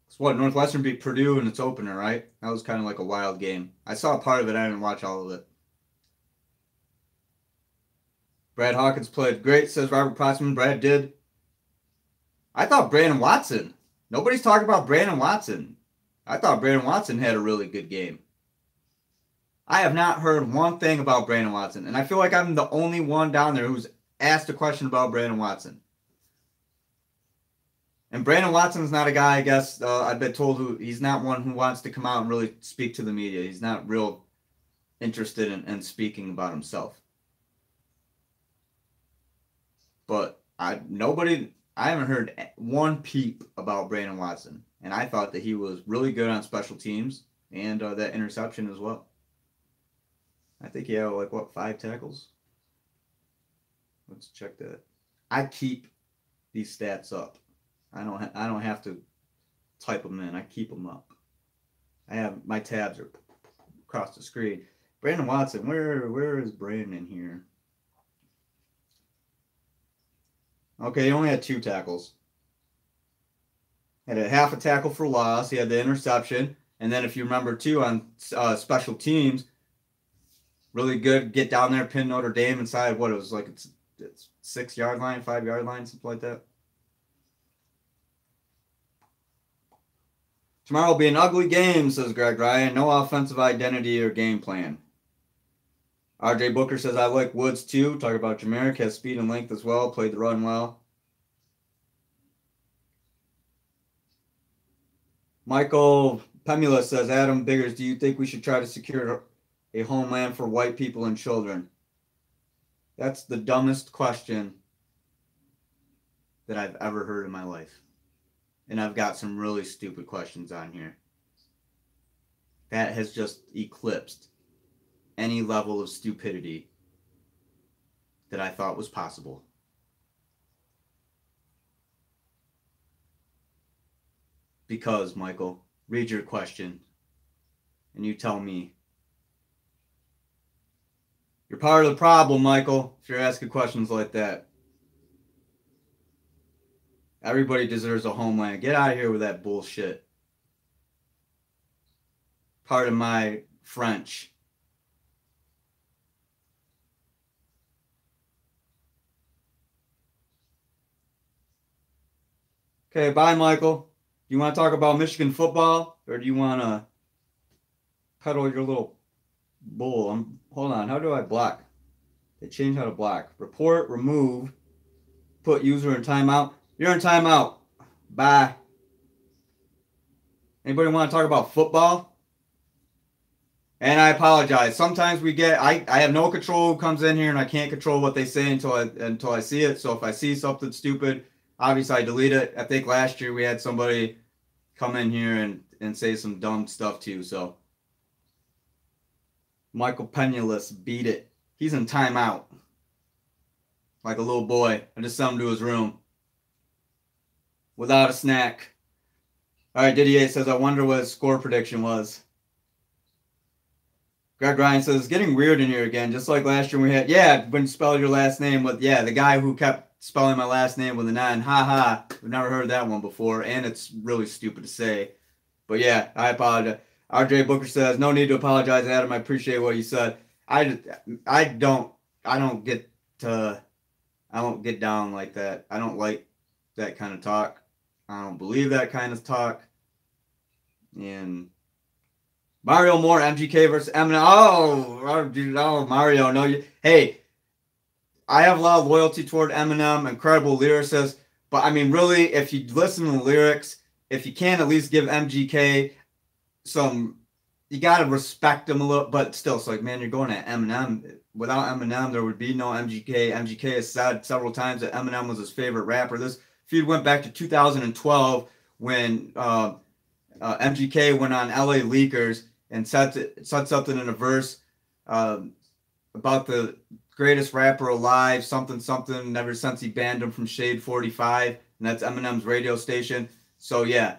It's what, Northwestern beat Purdue in its opener, right? That was kind of like a wild game. I saw part of it. I didn't watch all of it. Brad Hawkins played great, says Robert Prossman. Brad did. I thought Brandon Watson. Nobody's talking about Brandon Watson. I thought Brandon Watson had a really good game. I have not heard one thing about Brandon Watson, and I feel like I'm the only one down there who's asked a question about Brandon Watson. And Brandon Watson's not a guy, I guess, I've been told he's not one who wants to come out and really speak to the media. He's not real interested in speaking about himself. But I haven't heard one peep about Brandon Watson, and I thought that he was really good on special teams and that interception as well. I think he had 5 tackles. Let's check that. I keep these stats up. I don't have to type them in. I keep them up. I have my tabs are across the screen. Brandon Watson, where is Brandon here? Okay, he only had 2 tackles. Had a half a tackle for loss. He had the interception. And then if you remember, too, on special teams, really good. Get down there, pin Notre Dame inside what it was like it's 6-yard line, 5-yard line, something like that. Tomorrow will be an ugly game, says Greg Ryan. No offensive identity or game plan. RJ Booker says, I like Woods too. Talk about Jamaric. Has speed and length as well. Played the run well. Michael Pemula says, Adam Biggers, do you think we should try to secure a homeland for white people and children? That's the dumbest question that I've ever heard in my life. And I've got some really stupid questions on here. That has just eclipsed any level of stupidity that I thought was possible. Because, Michael, read your question and you tell me. You're part of the problem, Michael, if you're asking questions like that. Everybody deserves a homeland. Get out of here with that bullshit. Pardon my French. Okay, bye, Michael. Do you want to talk about Michigan football, or do you want to pedal your little bull? Hold on. How do I block? They changed how to block. Report, remove, put user in timeout. You're in timeout. Bye. Anybody want to talk about football? And I apologize. Sometimes I have no control who comes in here, and I can't control what they say until I see it. So if I see something stupid, obviously I delete it. I think last year we had somebody come in here and say some dumb stuff too. So Michael Penulus beat it. He's in timeout. Like a little boy. I just sent him to his room. Without a snack. All right, Didier says, I wonder what his score prediction was. Greg Ryan says, it's getting weird in here again, just like last year we had, when you spell your last name with, the guy who kept spelling my last name with an N. Ha ha. We've never heard that one before, and it's really stupid to say. But yeah, I apologize. RJ Booker says, no need to apologize, Adam. I appreciate what you said. I don't get down like that. I don't like that kind of talk. I don't believe that kind of talk. And Mario Moore, MGK versus Eminem. Oh, Mario, no. Hey, I have a lot of loyalty toward Eminem, incredible lyricist. But, I mean, really, if you listen to the lyrics, if you can at least give MGK some, you got to respect him a little. But still, it's like, man, you're going at Eminem. Without Eminem, there would be no MGK. MGK has said several times that Eminem was his favorite rapper. This feud went back to 2012 when MGK went on LA Leakers and said something in a verse about the greatest rapper alive, something, ever since he banned him from Shade 45, and that's Eminem's radio station. So, yeah,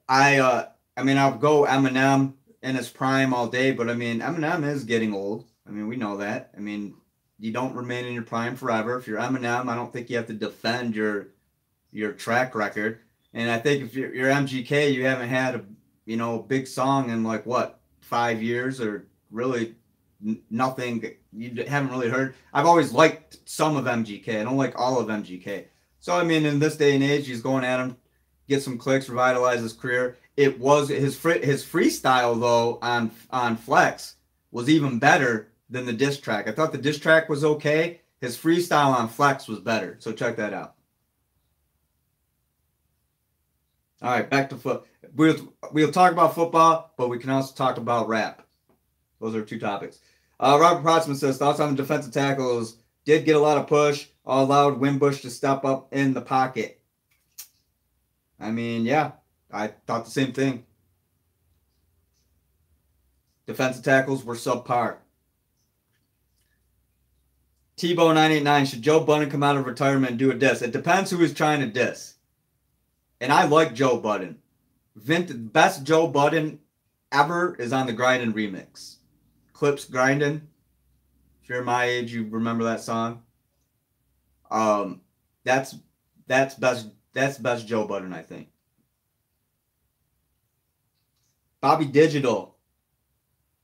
I mean, I'll go Eminem in his prime all day, but, I mean, Eminem is getting old. I mean, we know that. I mean, you don't remain in your prime forever. If you're Eminem, I don't think you have to defend your track record. And I think if you're MGK, you haven't had a big song in 5 years, or really nothing. You haven't really heard. I've always liked some of MGK. I don't like all of MGK. So I mean, in this day and age, he's going at him, get some clicks, revitalize his career. It was his freestyle though on Flex was even better than the diss track. I thought the diss track was okay. His freestyle on Flex was better. So check that out. All right, back to foot. We'll talk about football, but we can also talk about rap. Those are 2 topics. Robert Protzman says, thoughts on the defensive tackles did get a lot of push, allowed Wimbush to step up in the pocket. I mean, yeah, I thought the same thing. Defensive tackles were subpar. Tebow 989, should Joe Budden come out of retirement and do a diss? It depends who he's trying to diss. And I like Joe Budden. Best Joe Budden ever is on the Grindin' remix. Clips Grindin'. If you're my age, you remember that song. That's best Joe Budden, I think. Bobby Digital.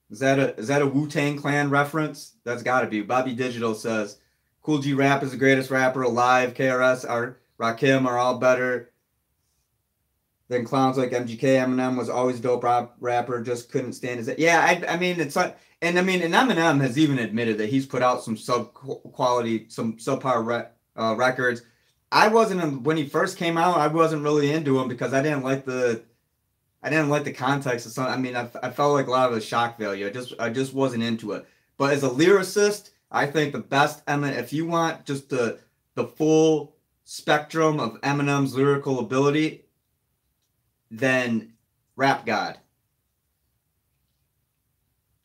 Is that a Wu-Tang Clan reference? That's got to be. Bobby Digital says, Cool G Rap is the greatest rapper alive. KRS, Rakim are all better than clowns like MGK. Eminem was always a dope rapper, just couldn't stand his. Yeah, I mean, it's like, and Eminem has even admitted that he's put out some sub-quality, some subpar records. I wasn't, when he first came out, I wasn't really into him because I didn't like the context of something. I mean, I felt like a lot of the shock value. I just wasn't into it. But as a lyricist, I think the best Eminem, if you want just the full spectrum of Eminem's lyrical ability, then Rap God.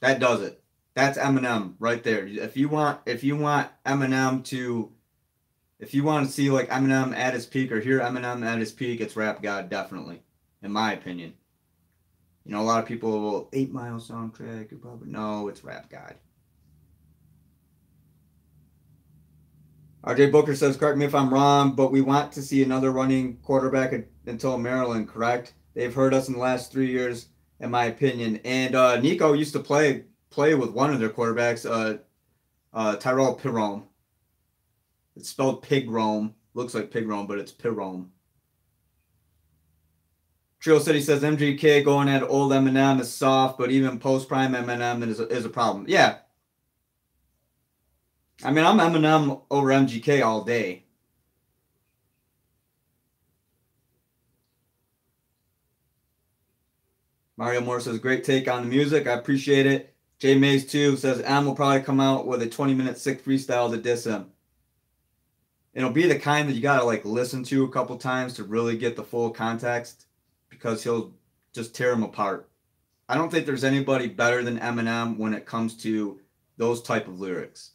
That does it. That's Eminem right there. If you want Eminem to, if you want to see like Eminem at his peak or hear Eminem at his peak, it's Rap God, definitely, in my opinion. You know, a lot of people will 8 Mile soundtrack. You probably no, it's Rap God. RJ Booker says, correct me if I'm wrong, but we want to see another running quarterback until Maryland, correct? They've hurt us in the last 3 years, in my opinion. And Nico used to play with one of their quarterbacks, Tyrell Pirome. It's spelled Pigrome. Looks like Pigrome, but it's Pirome. Trio City says MGK going at old Eminem is soft, but even post-prime Eminem is a problem. Yeah. I mean, I'm Eminem over MGK all day. Mario Moore says, great take on the music. I appreciate it. Jay Mays, too, says M will probably come out with a 20-minute sick freestyle to diss him. It'll be the kind that you got to, like, listen to a couple times to really get the full context because he'll just tear him apart. I don't think there's anybody better than Eminem when it comes to those type of lyrics.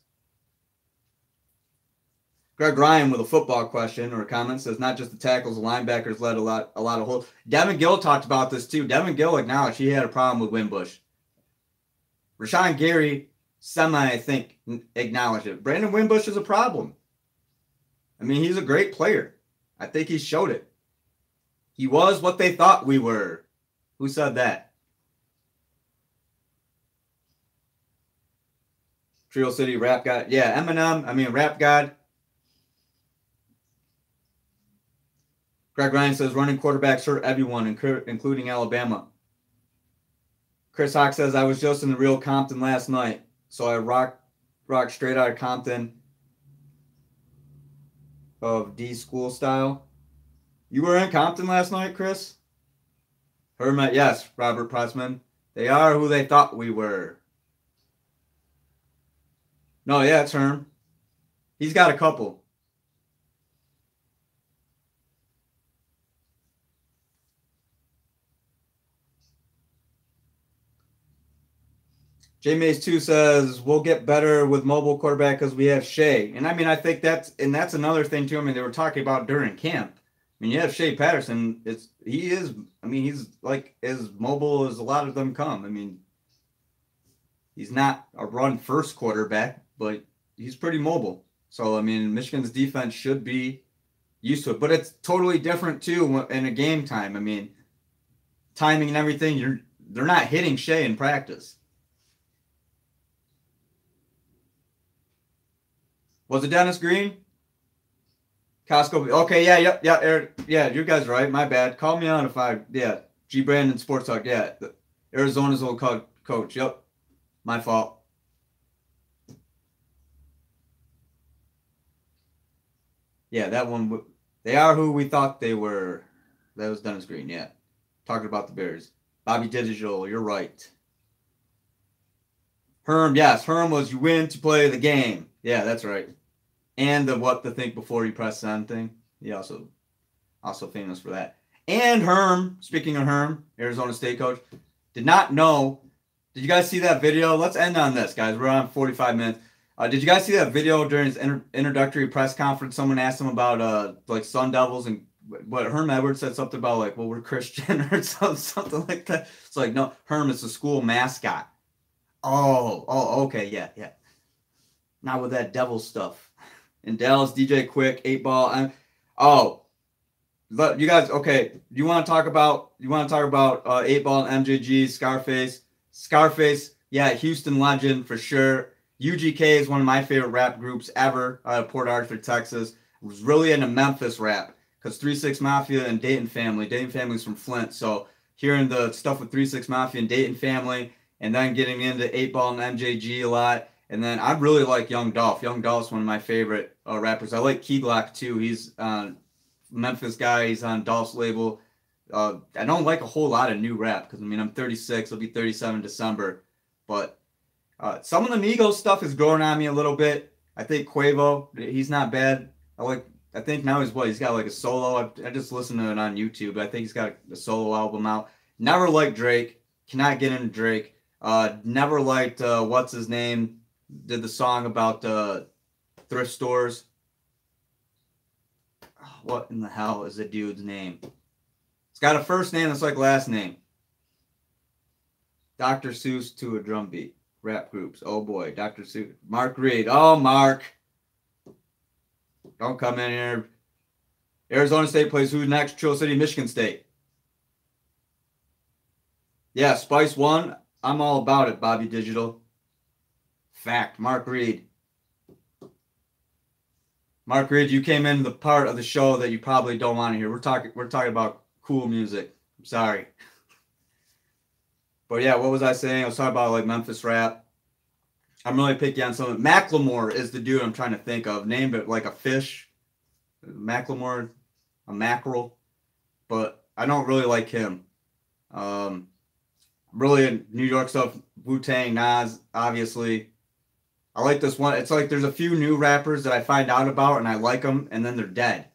Greg Ryan with a football question or a comment says, not just the tackles, the linebackers led a lot of holes. Devin Gill talked about this too. Devin Gill acknowledged he had a problem with Wimbush. Rashawn Gary, I think, acknowledged it. Brandon Wimbush is a problem. I mean, he's a great player. I think he showed it. He was what they thought we were. Who said that? Trio City, Rap God. Yeah, Eminem, I mean, Rap God. Greg Ryan says, running quarterbacks hurt everyone, including Alabama. Chris Hawk says, I was just in the real Compton last night, so I rocked straight out of Compton of D school style. You were in Compton last night, Chris? Hermit, yes, Robert Pressman. They are who they thought we were. No, yeah, it's Herm. He's got a couple. J Mays 2 says, we'll get better with mobile quarterback because we have Shea. And I mean, I think that's another thing too. I mean, they were talking about during camp. I mean, you have Shea Patterson. He's like as mobile as a lot of them come. I mean, he's not a run first quarterback, but he's pretty mobile. So, I mean, Michigan's defense should be used to it, but it's totally different too in a game time. I mean, timing and everything, they're not hitting Shea in practice. Was it Dennis Green? Costco. Okay, yeah, Eric, yeah, you guys are right. My bad. Call me on G. Brandon Sports Talk. Yeah, Arizona's old coach. Yep, my fault. Yeah, that one. They are who we thought they were. That was Dennis Green. Yeah, talking about the Bears. Bobby Digital. You're right. Herm. Yes, Herm was you win to play the game. Yeah, that's right. and the what to think before you press send thing. He also famous for that. And Herm, speaking of Herm, Arizona State coach, did not know. Did you guys see that video? Let's end on this, guys. We're on 45 minutes. Did you guys see that video during his introductory press conference? Someone asked him about like Sun Devils, and what Herm Edwards said something about like, well, we're Christian or something like that. It's like, no, Herm is the school mascot. Oh, okay, yeah. Not with that devil stuff. In Dallas, DJ Quick, 8 Ball. But you guys, okay? You want to talk about 8 Ball and MJG, Scarface? Yeah, Houston legend for sure. UGK is one of my favorite rap groups ever out of Port Arthur, Texas. I was really into Memphis rap because 3 6 Mafia and Dayton Family's from Flint. So hearing the stuff with 3 6 Mafia and Dayton Family, and then getting into 8 Ball and MJG a lot. And then I really like Young Dolph. Young Dolph's one of my favorite rappers. I like Key Glock too. He's Memphis guy. He's on Dolph's label. I don't like a whole lot of new rap because, I mean, I'm 36. I'll be 37 December. But some of the Migos stuff is growing on me a little bit. I think Quavo, he's not bad. I think now he's got like a solo. I just listened to it on YouTube. I think he's got a solo album out. Never liked Drake. Cannot get into Drake. Never liked, what's his name? Did the song about thrift stores. What in the hell is the dude's name? It's got a first name that's like last name. Dr. Seuss to a drum beat. Rap groups. Oh boy, Dr. Seuss. Mark Reed. Oh, Mark. Don't come in here. Arizona State plays who next? Trill City, Michigan State. Yeah, Spice 1. I'm all about it, Bobby Digital. Fact. Mark Reed. Mark Reed, you came in the part of the show that you probably don't want to hear. We're talking about cool music. I'm sorry. But yeah, what was I saying? I was talking about like Memphis rap. I'm really picky on some. Macklemore is the dude I'm trying to think of. Named it like a fish. Macklemore, a mackerel. But I don't really like him. Really in New York stuff, Wu-Tang, Nas, obviously. I like this one. It's like there's a few new rappers that I find out about and I like them, and then they're dead.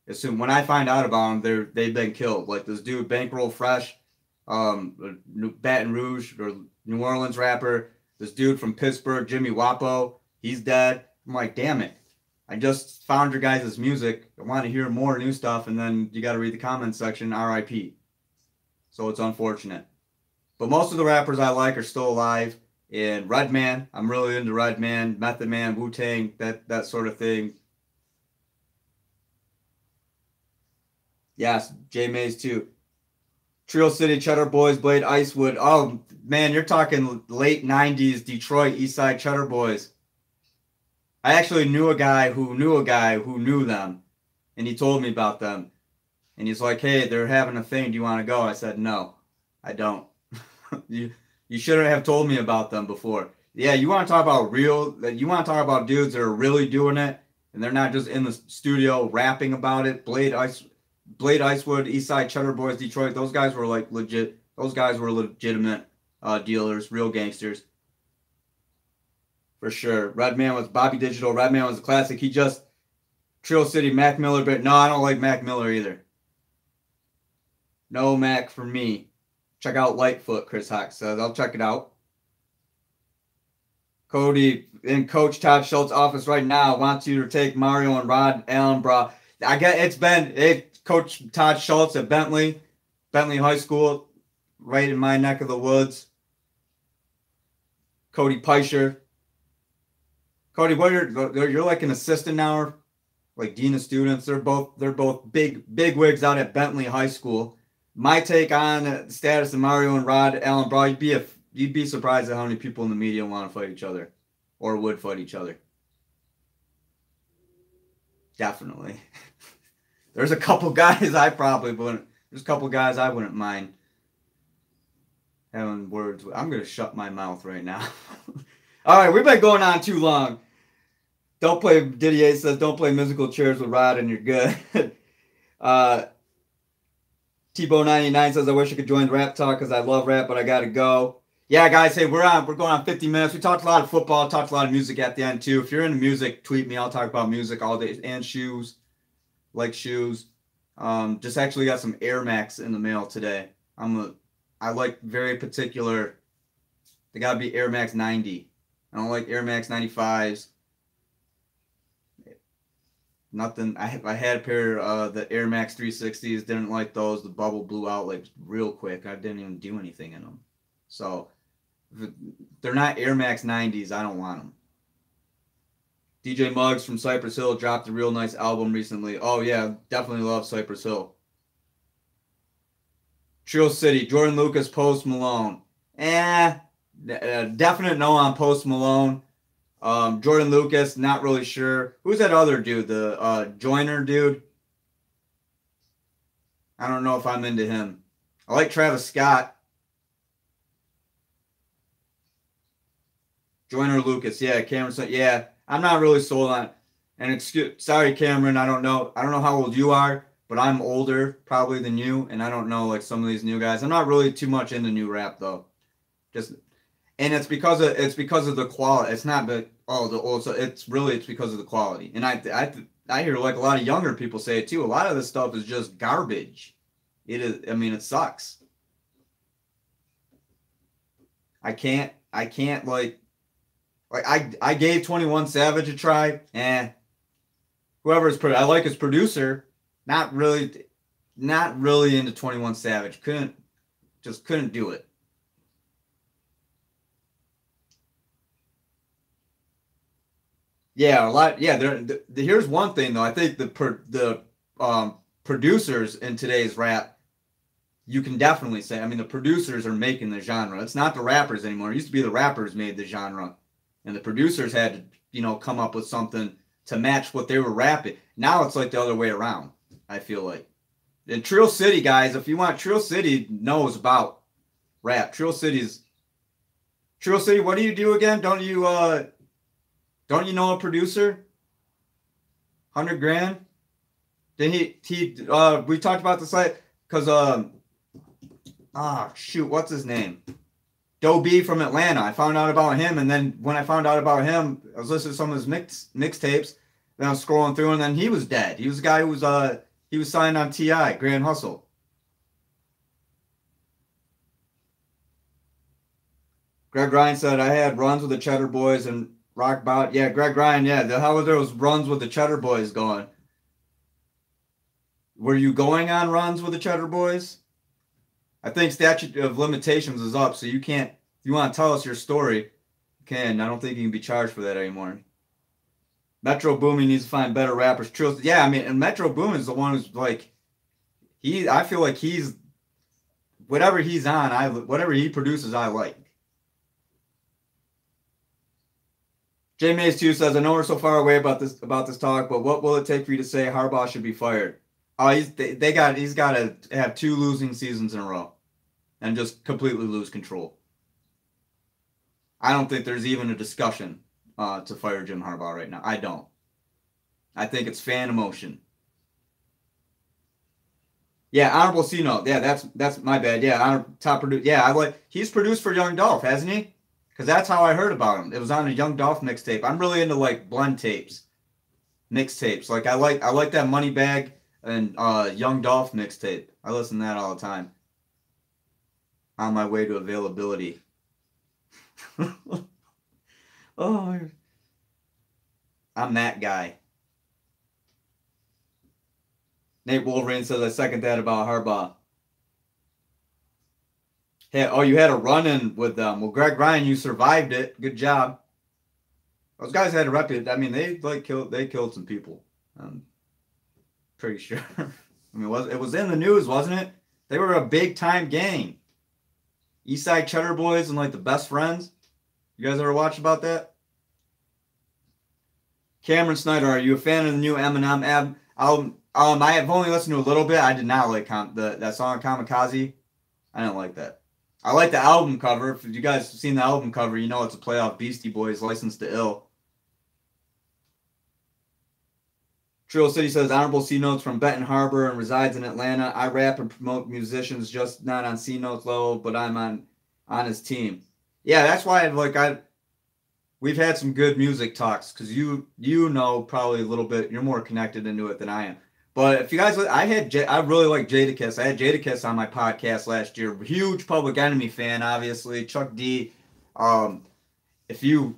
As soon when I find out about them, they've been killed. Like this dude, Bankroll Fresh, Baton Rouge or New Orleans rapper. This dude from Pittsburgh, Jimmy Wapo, he's dead. I'm like, damn it. I just found your guys' music. I want to hear more new stuff, and then you got to read the comments section, RIP. So it's unfortunate. But most of the rappers I like are still alive. And Redman, I'm really into Redman, Method Man, Wu-Tang, that sort of thing. Yes, J Mays too. Trio City, Cheddar Boys, Blade, Icewood. Oh, man, you're talking late 90s Detroit, Eastside Cheddar Boys. I actually knew a guy who knew them, and he told me about them. And he's like, hey, they're having a thing. Do you want to go? I said, no, I don't. You shouldn't have told me about them before. Yeah, you want to talk about dudes that are really doing it, and they're not just in the studio rapping about it. Blade Icewood, Eastside Cheddar Boys, Detroit. Those guys were like legit. Those guys were legitimate dealers, real gangsters. For sure. Redman was Bobby Digital. Redman was a classic. Trio City, Mac Miller. But no, I don't like Mac Miller either. No Mac for me. Check out Lightfoot, Chris Hawk says. I'll check it out. Cody in Coach Todd Schultz's office right now wants you to take Mario and Rod Allenbrough. I get it's Coach Todd Schultz at Bentley High School, right in my neck of the woods. Cody Peischer. Cody, you're like an assistant now, or like dean of students. They're both big wigs out at Bentley High School. My take on the status of Mario and Rod Allenbrough, you'd be surprised at how many people in the media want to fight each other or would fight each other. Definitely. There's a couple guys I wouldn't mind having words with. I'm going to shut my mouth right now. All right, we've been going on too long. Didier says, don't play musical chairs with Rod and you're good. Tebow99 says, I wish I could join the rap talk because I love rap, but I got to go. Yeah, guys, hey, we're going on 50 minutes. We talked a lot of football, talked a lot of music at the end too. If you're into music, tweet me. I'll talk about music all day and shoes, like shoes. Just actually got some Air Max in the mail today. I like very particular. They gotta be Air Max 90. I don't like Air Max 95s. Nothing. I had a pair of the Air Max 360s. Didn't like those. The bubble blew out like real quick. I didn't even do anything in them. So if they're not Air Max 90s, I don't want them. DJ Muggs from Cypress Hill dropped a real nice album recently. Oh yeah, definitely love Cypress Hill. Trill City, Jordan Lucas, Post Malone. Definite no on Post Malone. Jordan Lucas, not really sure. Who's that other dude? The Joyner dude? I don't know if I'm into him. I like Travis Scott. Joyner Lucas, yeah, Cameron. Yeah, I'm not really sold on. And sorry, Cameron. I don't know how old you are, but I'm older probably than you, and I don't know like some of these new guys. I'm not really too much into new rap though. Just and it's because of the quality. It's not the the old. So it's because of the quality. And I hear like a lot of younger people say it too. A lot of this stuff is just garbage. It is. I mean, it sucks. I can't I gave 21 Savage a try. I like his producer. Not really into 21 Savage. Couldn't do it. Yeah, a lot. Yeah, here's one thing though. I think the producers in today's rap, you can definitely say. I mean, the producers are making the genre. It's not the rappers anymore. It used to be the rappers made the genre, and the producers had to come up with something to match what they were rapping. Now it's like the other way around. I feel like. And Trill City guys, if you want, Trill City knows about rap. Trill City. What do you do again? Don't you know a producer? 100 grand? Then we talked about the site because shoot, what's his name? Doe B from Atlanta. I found out about him, and then when I found out about him, I was listening to some of his mixtapes. Then I was scrolling through, and then he was dead. He was a guy who was he was signed on T.I. Grand Hustle. Greg Ryan said I had runs with the Cheddar Boys and Rock Bout. Yeah, Greg Ryan. Yeah, the hell were those runs with the Cheddar Boys going? Were you going on runs with the Cheddar Boys? I think statute of limitations is up, so you can't. If you want to tell us your story, you can. I don't think you can be charged for that anymore. Metro Boomin needs to find better rappers. Yeah, I mean, and Metro Boomin is the one who's like, I feel like he's whatever he's on. Whatever he produces, I like. J Mays 2 says, I know we're so far away about this talk, but what will it take for you to say Harbaugh should be fired? Oh, he's got to have 2 losing seasons in a row and just completely lose control. I don't think there's even a discussion to fire Jim Harbaugh right now. I don't. I think it's fan emotion. Yeah, Honorable C note. Yeah, that's my bad. Yeah, top producer. Yeah, he's produced for Young Dolph, hasn't he? Because that's how I heard about him. It was on a Young Dolph mixtape. I'm really into like blend tapes, mixtapes. Like I like that Moneybag and Young Dolph mixtape. I listen to that all the time. On my way to availability. Oh, I'm that guy. Nate Wolverine says I second that about Harbaugh. Hey, you had a run-in with them. Well, Greg Ryan, you survived it. Good job. Those guys had a reputation. I mean, they killed some people. I'm pretty sure. I mean, it was in the news, wasn't it? They were a big-time gang. Eastside Cheddar Boys and like the Best Friends. You guys ever watch about that? Cameron Snyder, are you a fan of the new Eminem album? I have only listened to a little bit. I did not like that song Kamikaze. I didn't like that. I like the album cover. If you guys have seen the album cover, you know it's a play off Beastie Boys, Licensed to Ill. Trill City says, Honorable C Notes from Benton Harbor and resides in Atlanta. I rap and promote musicians, just not on C Notes level, but I'm on his team. Yeah, that's why we've had some good music talks because you know probably a little bit. You're more connected into it than I am. But if you guys, I really like Jadakiss. I had Jadakiss on my podcast last year. Huge Public Enemy fan, obviously. Chuck D. If you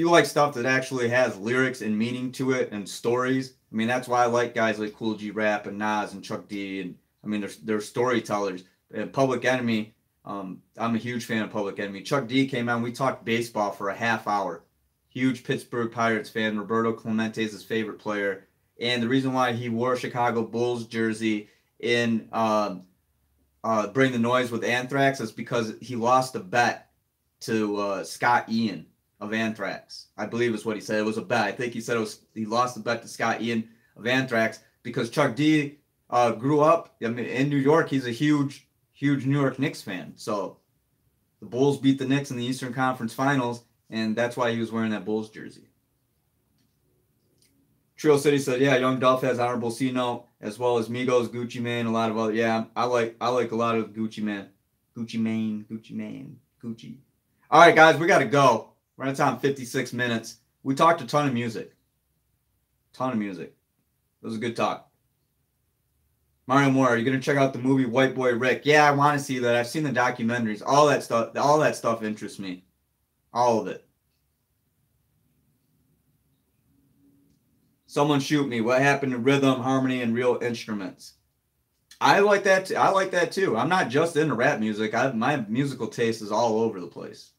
like stuff that actually has lyrics and meaning to it and stories, I mean that's why I like guys like Cool G Rap and Nas and Chuck D. And I mean they're storytellers. And Public Enemy. I'm a huge fan of Public Enemy. Chuck D came on. We talked baseball for a half hour. Huge Pittsburgh Pirates fan. Roberto Clemente is his favorite player. And the reason why he wore a Chicago Bulls jersey in Bring the Noise with Anthrax is because he lost a bet to Scott Ian of Anthrax. I believe is what he said. It was a bet. I think he said he lost the bet to Scott Ian of Anthrax because Chuck D grew up in New York. He's a huge New York Knicks fan. So the Bulls beat the Knicks in the Eastern Conference Finals, and that's why he was wearing that Bulls jersey. Trio City said, yeah, Young Dolph has Honorable C note, as well as Migos, Gucci Mane, a lot of other. Yeah, I like a lot of Gucci Mane. Gucci. All right, guys, we got to go. We're at time 56 minutes. We talked a ton of music. It was a good talk. Mario Moore, are you going to check out the movie White Boy Rick? Yeah, I want to see that. I've seen the documentaries. All that stuff interests me. All of it. Someone shoot me. What happened to rhythm, harmony, and real instruments? I like that too. I'm not just into rap music. My musical taste is all over the place.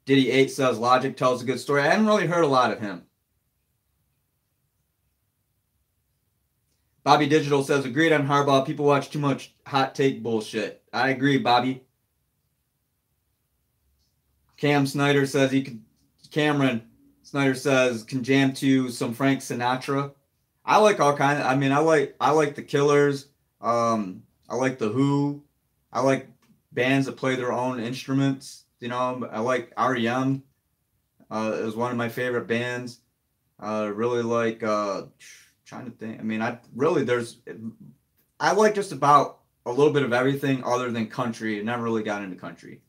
Diddy 8 says Logic tells a good story. I haven't really heard a lot of him. Bobby Digital says, agreed on Harbaugh. People watch too much hot take bullshit. I agree, Bobby. Cameron Snyder says can jam to some Frank Sinatra. I like all kinds. I mean, I like the Killers. I like the Who. I like bands that play their own instruments. You know, I like REM. It was one of my favorite bands. Really like trying to think. I mean, I like just about a little bit of everything other than country. I never really got into country.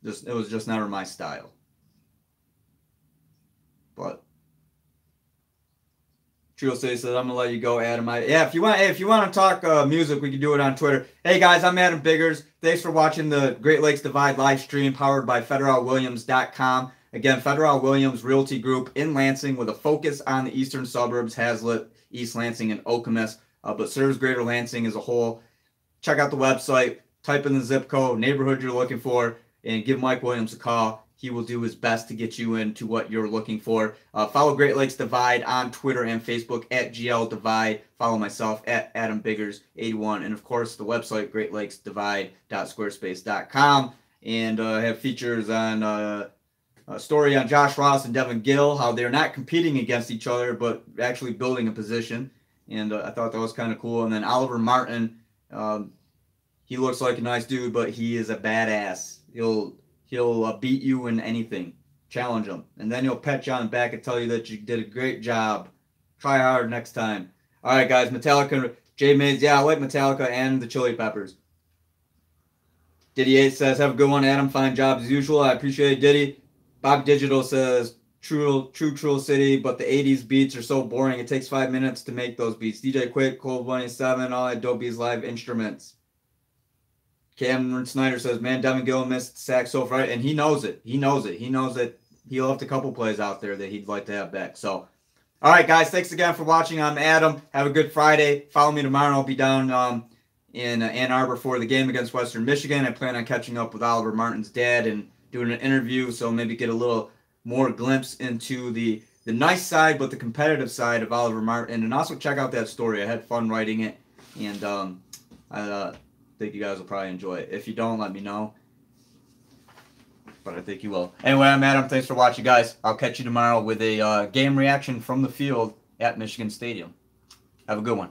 It was just never my style. But Trio City says, I'm gonna let you go, Adam. If you want to talk music, we can do it on Twitter. Hey guys, I'm Adam Biggers. Thanks for watching the Great Lakes Divide live stream powered by FederalWilliams.com. Again, Federal Williams Realty Group in Lansing with a focus on the eastern suburbs, Hazlitt, East Lansing, and Okemos, but serves Greater Lansing as a whole. Check out the website, type in the zip code, neighborhood you're looking for, and give Mike Williams a call. He will do his best to get you into what you're looking for. Follow Great Lakes Divide on Twitter and Facebook at GL Divide. Follow myself at AdamBiggers81. And, of course, the website, greatlakesdivide.squarespace.com. And have features on a story on Josh Ross and Devin Gill, how they're not competing against each other, but actually building a position. And I thought that was kind of cool. And then Oliver Martin, he looks like a nice dude, but he is a badass. He'll beat you in anything. Challenge him. And then he'll pet you on the back and tell you that you did a great job. Try hard next time. All right, guys. Metallica. Jay Mays. Yeah, I like Metallica and the Chili Peppers. Diddy 8 says, have a good one, Adam. Fine job as usual. I appreciate it, Diddy. Bob Digital says, True City, but the 80s beats are so boring. It takes 5 minutes to make those beats. DJ Quick, Cold 187, all that Dope's live instruments. Cameron Snyder says, man, Devin Gill missed sack so far, and he knows it. He knows that he left a couple plays out there that he'd like to have back. So, all right, guys, thanks again for watching. I'm Adam. Have a good Friday. Follow me tomorrow. I'll be down in Ann Arbor for the game against Western Michigan. I plan on catching up with Oliver Martin's dad and doing an interview, so maybe get a little more glimpse into the nice side, but the competitive side of Oliver Martin. And also check out that story. I had fun writing it, and I think you guys will probably enjoy it. If you don't, let me know. But I think you will. Anyway, I'm Adam. Thanks for watching, guys. I'll catch you tomorrow with a game reaction from the field at Michigan Stadium. Have a good one.